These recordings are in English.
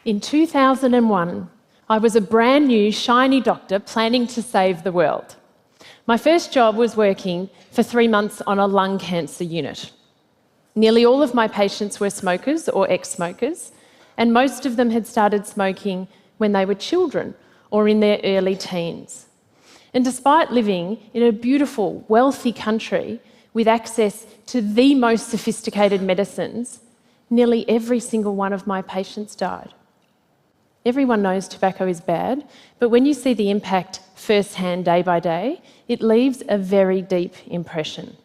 In 2001, I was a brand new, shiny doctor planning to save the world. My first job was working for 3 months on a lung cancer unit. Nearly all of my patients were smokers or ex-smokers, and most of them had started smoking when they were children or in their early teens. And despite living in a beautiful, wealthy country with access to the most sophisticated medicines, nearly every single one of my patients died. Everyone knows tobacco is bad, but when you see the impact firsthand day by day, it leaves a very deep impression.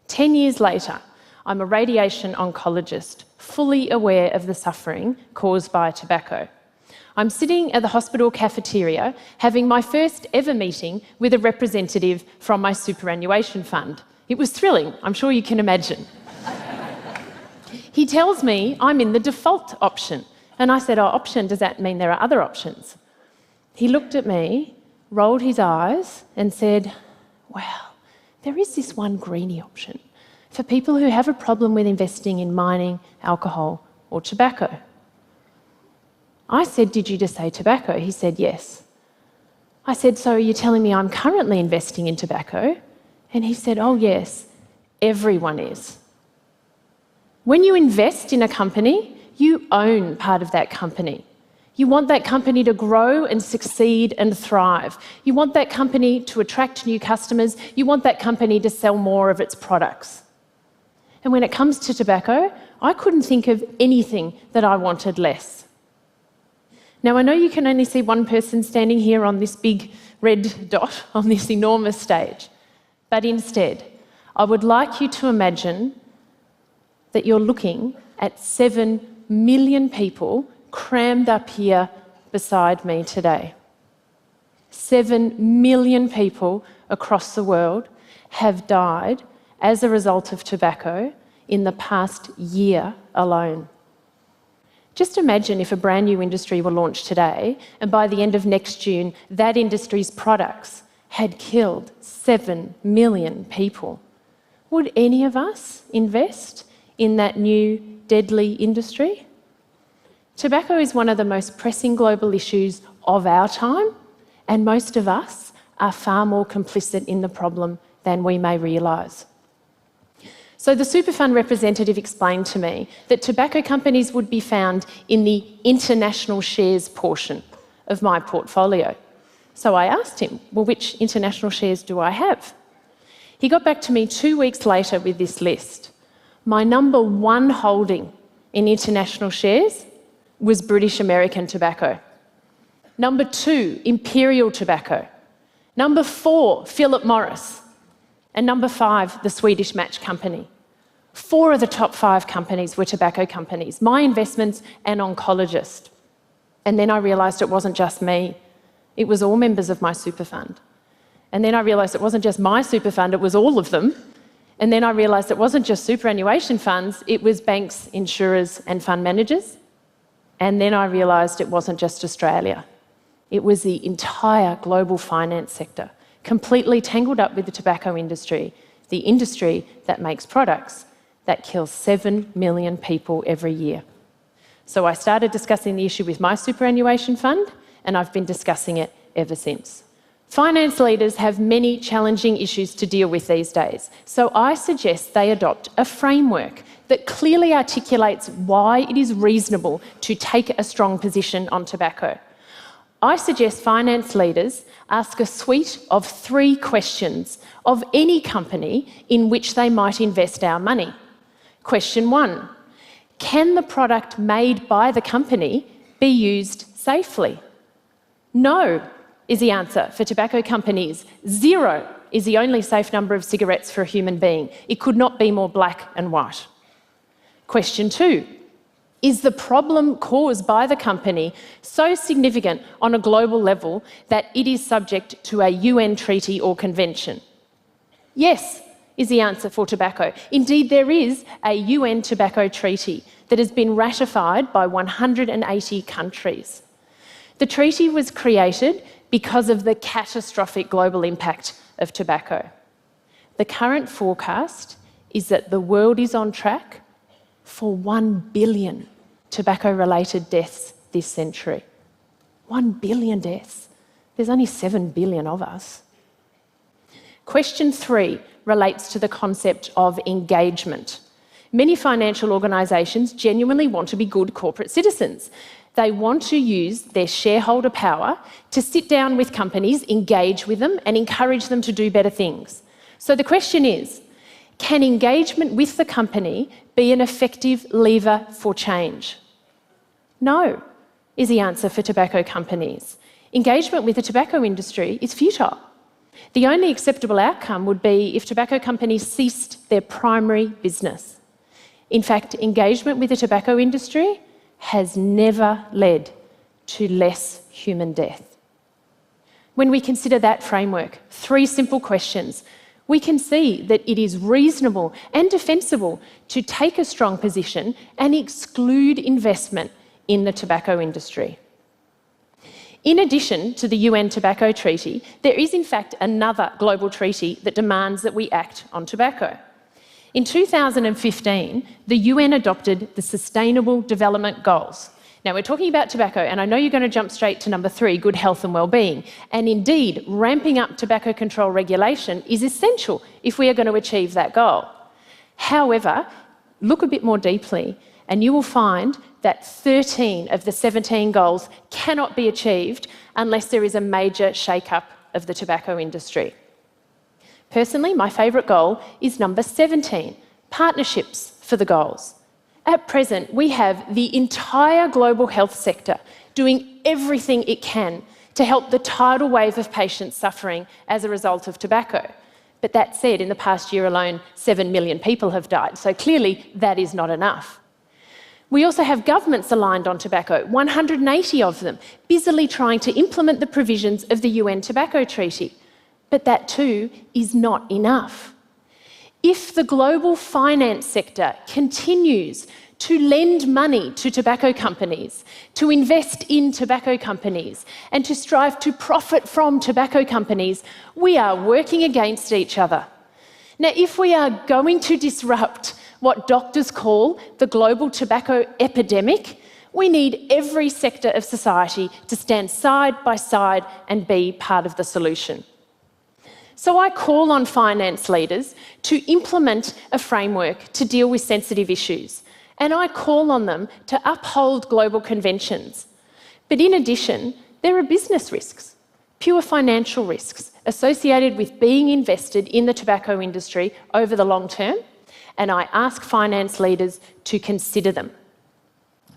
10 years later, I'm a radiation oncologist, fully aware of the suffering caused by tobacco. I'm sitting at the hospital cafeteria having my first ever meeting with a representative from my superannuation fund. It was thrilling, I'm sure you can imagine. He tells me I'm in the default option. And I said, "Oh, option, does that mean there are other options?" He looked at me, rolled his eyes and said, "Well, there is this one greenie option for people who have a problem with investing in mining, alcohol or tobacco." I said, "Did you just say tobacco?" He said, "Yes." I said, "So are you telling me I'm currently investing in tobacco?" And he said, "Oh yes, everyone is." When you invest in a company, you own part of that company. You want that company to grow and succeed and thrive. You want that company to attract new customers. You want that company to sell more of its products. And when it comes to tobacco, I couldn't think of anything that I wanted less. Now, I know you can only see one person standing here on this big red dot on this enormous stage, but instead, I would like you to imagine that you're looking at 7 million people crammed up here beside me today. 7 million people across the world have died as a result of tobacco in the past year alone. Just imagine if a brand new industry were launched today, and by the end of next June, that industry's products had killed 7 million people. Would any of us invest in that new deadly industry? Tobacco is one of the most pressing global issues of our time, and most of us are far more complicit in the problem than we may realise. So the super fund representative explained to me that tobacco companies would be found in the international shares portion of my portfolio. So I asked him, well, which international shares do I have? He got back to me 2 weeks later with this list. My number 1 holding in international shares was British American Tobacco. Number 2, Imperial Tobacco. Number 4, Philip Morris. And number 5, the Swedish Match Company. 4 of the top 5 companies were tobacco companies, my investments and oncologist. And then I realised it wasn't just me, it was all members of my super fund. And then I realised it wasn't just my super fund, it was all of them. And then I realised it wasn't just superannuation funds, it was banks, insurers and fund managers. And then I realised it wasn't just Australia. It was the entire global finance sector, completely tangled up with the tobacco industry, the industry that makes products that kill 7 million people every year. So I started discussing the issue with my superannuation fund, and I've been discussing it ever since. Finance leaders have many challenging issues to deal with these days, so I suggest they adopt a framework that clearly articulates why it is reasonable to take a strong position on tobacco. I suggest finance leaders ask a suite of 3 questions of any company in which they might invest our money. Question 1, can the product made by the company be used safely? No is the answer for tobacco companies. 0 is the only safe number of cigarettes for a human being. It could not be more black and white. Question 2, is the problem caused by the company so significant on a global level that it is subject to a UN treaty or convention? Yes is the answer for tobacco. Indeed, there is a UN tobacco treaty that has been ratified by 180 countries. The treaty was created because of the catastrophic global impact of tobacco. The current forecast is that the world is on track for 1 billion tobacco-related deaths this century. 1 billion deaths. There's only 7 billion of us. Question 3 relates to the concept of engagement. Many financial organisations genuinely want to be good corporate citizens. They want to use their shareholder power to sit down with companies, engage with them, and encourage them to do better things. So the question is, can engagement with the company be an effective lever for change? No, is the answer for tobacco companies. Engagement with the tobacco industry is futile. The only acceptable outcome would be if tobacco companies ceased their primary business. In fact, engagement with the tobacco industry has never led to less human death. When we consider that framework, 3 simple questions, we can see that it is reasonable and defensible to take a strong position and exclude investment in the tobacco industry. In addition to the UN Tobacco Treaty, there is in fact another global treaty that demands that we act on tobacco. In 2015, the UN adopted the Sustainable Development Goals. Now, we're talking about tobacco, and I know you're going to jump straight to number 3, good health and well-being. And indeed, ramping up tobacco control regulation is essential if we are going to achieve that goal. However, look a bit more deeply, and you will find that 13 of the 17 goals cannot be achieved unless there is a major shake-up of the tobacco industry. Personally, my favourite goal is number 17, partnerships for the goals. At present, we have the entire global health sector doing everything it can to help the tidal wave of patients suffering as a result of tobacco. But that said, in the past year alone, 7 million people have died, so clearly that is not enough. We also have governments aligned on tobacco, 180 of them, busily trying to implement the provisions of the UN Tobacco Treaty. But that too is not enough. If the global finance sector continues to lend money to tobacco companies, to invest in tobacco companies, and to strive to profit from tobacco companies, we are working against each other. Now, if we are going to disrupt what doctors call the global tobacco epidemic, we need every sector of society to stand side by side and be part of the solution. So I call on finance leaders to implement a framework to deal with sensitive issues, and I call on them to uphold global conventions. But in addition, there are business risks, pure financial risks associated with being invested in the tobacco industry over the long term, and I ask finance leaders to consider them.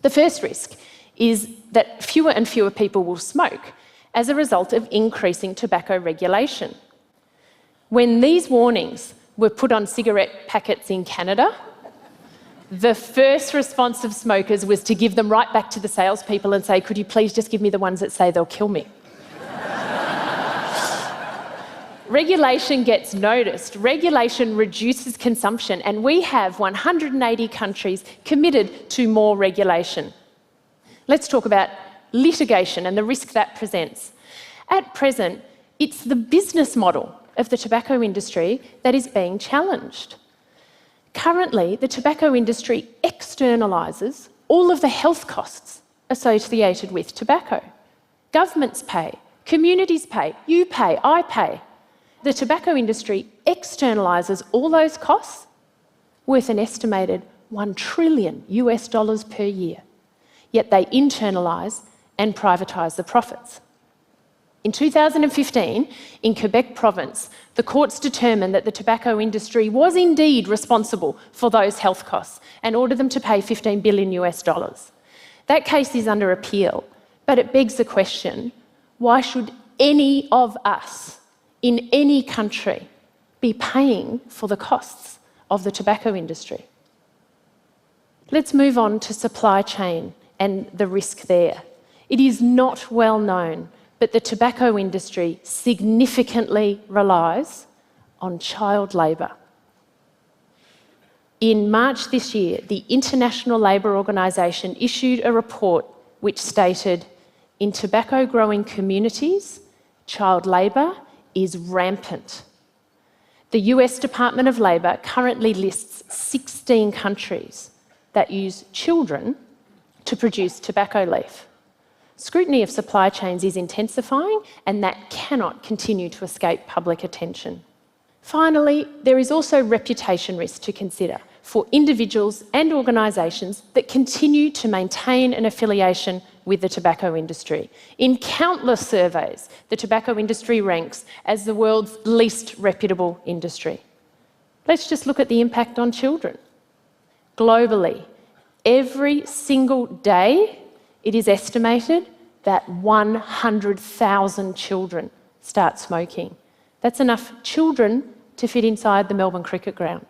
The first risk is that fewer and fewer people will smoke as a result of increasing tobacco regulation. When these warnings were put on cigarette packets in Canada, the first response of smokers was to give them right back to the salespeople and say, "Could you please just give me the ones that say they'll kill me?" Regulation gets noticed. Regulation reduces consumption, and we have 180 countries committed to more regulation. Let's talk about litigation and the risk that presents. At present, it's the business model of the tobacco industry that is being challenged. Currently, the tobacco industry externalises all of the health costs associated with tobacco. Governments pay, communities pay, you pay, I pay. The tobacco industry externalises all those costs worth an estimated $1 trillion per year. Yet they internalise and privatise the profits. In 2015, in Quebec province, the courts determined that the tobacco industry was indeed responsible for those health costs and ordered them to pay $15 billion. That case is under appeal, but it begs the question, why should any of us in any country be paying for the costs of the tobacco industry? Let's move on to supply chain and the risk there. It is not well known, but the tobacco industry significantly relies on child labour. In March this year, the International Labour Organization issued a report which stated, in tobacco-growing communities, child labour is rampant. The US Department of Labour currently lists 16 countries that use children to produce tobacco leaf. Scrutiny of supply chains is intensifying, and that cannot continue to escape public attention. Finally, there is also reputation risk to consider for individuals and organisations that continue to maintain an affiliation with the tobacco industry. In countless surveys, the tobacco industry ranks as the world's least reputable industry. Let's just look at the impact on children. Globally, every single day, it is estimated that 100,000 children start smoking. That's enough children to fit inside the Melbourne cricket ground.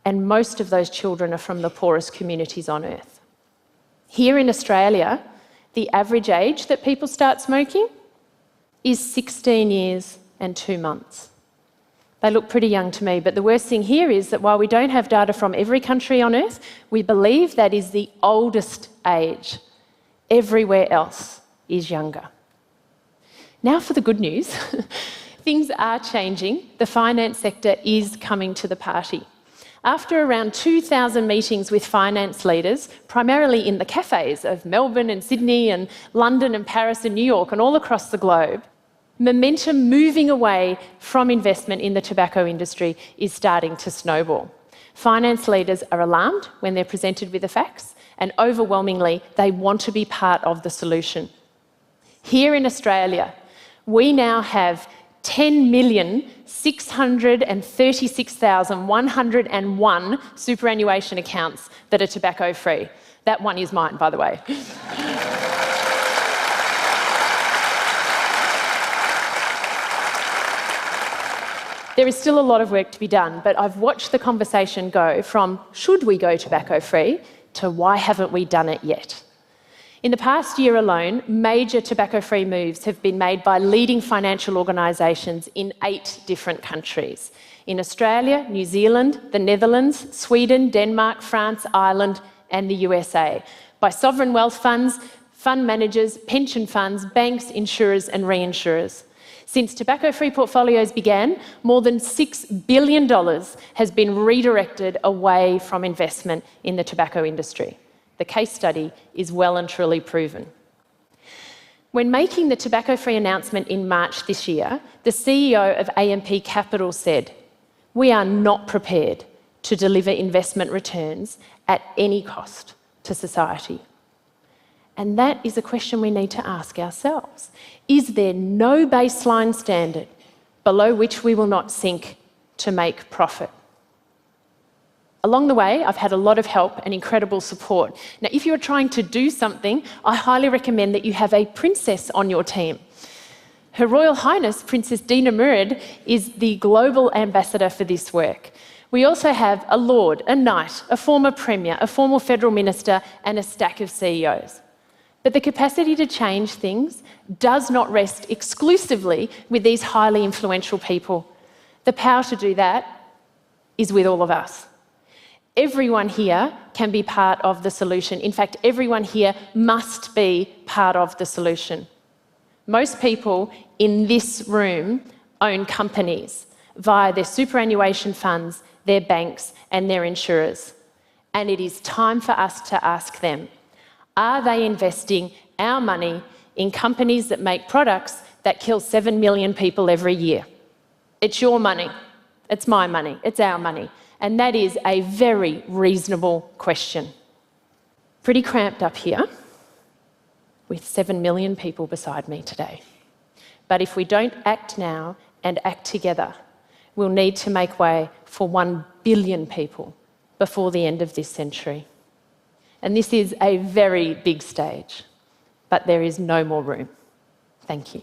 And most of those children are from the poorest communities on earth. Here in Australia, the average age that people start smoking is 16 years and 2 months. They look pretty young to me, but the worst thing here is that while we don't have data from every country on earth, we believe that is the oldest age. Everywhere else is younger. Now for the good news. Things are changing. The finance sector is coming to the party. After around 2,000 meetings with finance leaders, primarily in the cafes of Melbourne and Sydney and London and Paris and New York and all across the globe, momentum moving away from investment in the tobacco industry is starting to snowball. Finance leaders are alarmed when they're presented with the facts, and overwhelmingly, they want to be part of the solution. Here in Australia, we now have 10,636,101 superannuation accounts that are tobacco-free. That one is mine, by the way. There is still a lot of work to be done, but I've watched the conversation go from should we go tobacco-free to why haven't we done it yet? In the past year alone, major tobacco-free moves have been made by leading financial organisations in 8 different countries. In Australia, New Zealand, the Netherlands, Sweden, Denmark, France, Ireland and the USA. By sovereign wealth funds, fund managers, pension funds, banks, insurers and reinsurers. Since tobacco-free portfolios began, more than $6 billion has been redirected away from investment in the tobacco industry. The case study is well and truly proven. When making the tobacco-free announcement in March this year, the CEO of AMP Capital said, "We are not prepared to deliver investment returns at any cost to society." And that is a question we need to ask ourselves. Is there no baseline standard below which we will not sink to make profit? Along the way, I've had a lot of help and incredible support. Now, if you're trying to do something, I highly recommend that you have a princess on your team. Her Royal Highness, Princess Dina Murad, is the global ambassador for this work. We also have a lord, a knight, a former premier, a former federal minister, and a stack of CEOs. But the capacity to change things does not rest exclusively with these highly influential people. The power to do that is with all of us. Everyone here can be part of the solution. In fact, everyone here must be part of the solution. Most people in this room own companies via their superannuation funds, their banks, and their insurers. And it is time for us to ask them, are they investing our money in companies that make products that kill 7 million people every year? It's your money. It's my money. It's our money. And that is a very reasonable question. Pretty cramped up here with 7 million people beside me today. But if we don't act now and act together, we'll need to make way for 1 billion people before the end of this century. And this is a very big stage, but there is no more room. Thank you.